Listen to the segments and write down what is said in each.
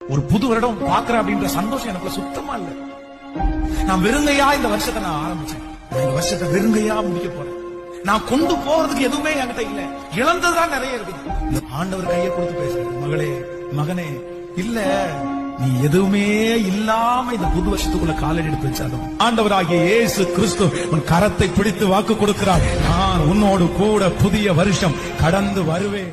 ஒரு புது வருடம் பாக்குறேன் அப்படின்ற சந்தோஷம் எனக்கு சுத்தமா இல்ல. நான் வெறுங்கையா இந்த வருஷத்தை நான் ஆரம்பிச்சேன். இந்த வருஷத்தை வெறுங்கையா முடிக்க போறேன். நான் கொண்டு போறதுக்கு எதுவுமே என்கிட்ட இல்ல. இழந்ததுதான் நிறைய இருக்கு. ஆண்டவர் கையை கொடுத்து பேசுறேன், மகளே மகனே, இல்ல நீ எதுவுமே இல்லாம இந்த புது வருஷத்துக்குள்ள காலடி எடுத்து வச்சாலும் ஆண்டவராகிய இயேசு கிறிஸ்து உன் கரத்தை பிடித்து வாக்கு கொடுக்கிறார். நான் உன்னோடு கூட புதிய வருஷம் கடந்து வருவேன்.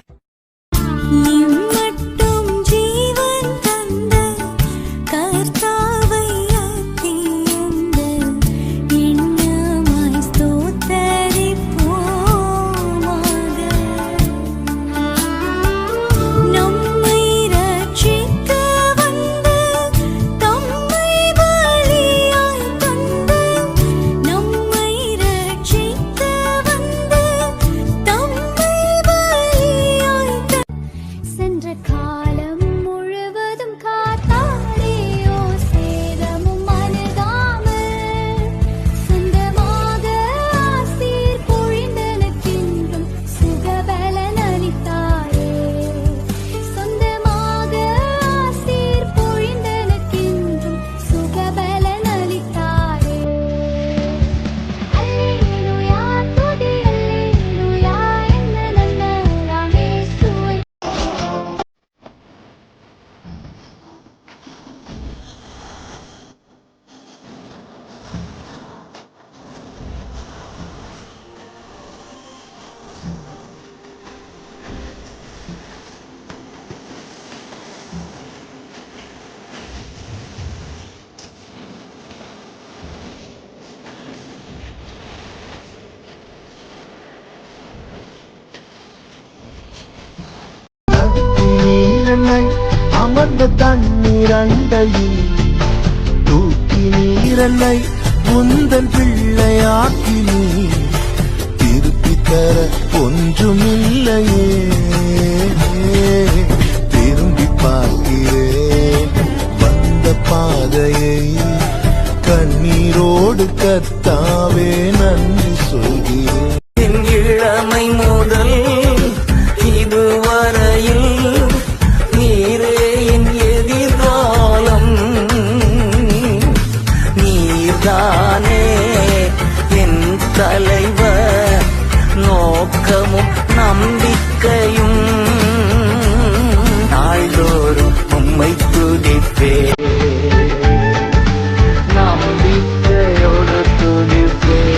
அமர்ந்த தண்ணீரண்டையில் தூக்கி நீரனை உந்தன் பிள்ளையாக்கி நீ திருப்பி தர ஒன்றுமில்லையே. திரும்பி பார்க்கிறேன் வந்த பாதையை, கண்ணீரோடு கர்த்தாவே நன்றி சொல்கிறேன். இளமை முதல் இதுவரையில் நீரே என் எதிர்காலம், நீர்தானே என் தலைவர், நோக்கமும் நம்பிக்கையும் நாள்தோறும் உம்மை துதிப்பேன். நம்பிக்கையோடு துதிப்பேன்.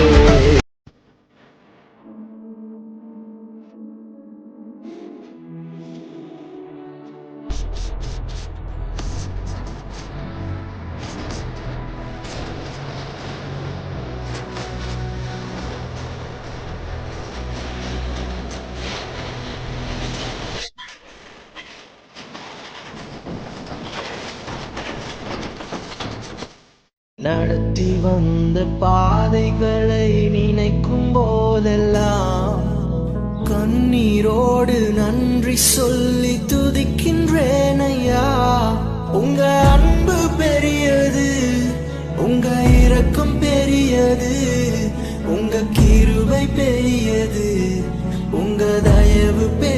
நடத்தி வந்த பாதைகளை நினைக்கும் போதெல்லாம் கண்ணீரோடு நன்றி சொல்லி துதிக்கின்றேன் ஐயா. உங்க அன்பு பெரியது, உங்க இரக்கம் பெரியது, உங்க கிருபை பெரியது, உங்க தயவு பெரியது.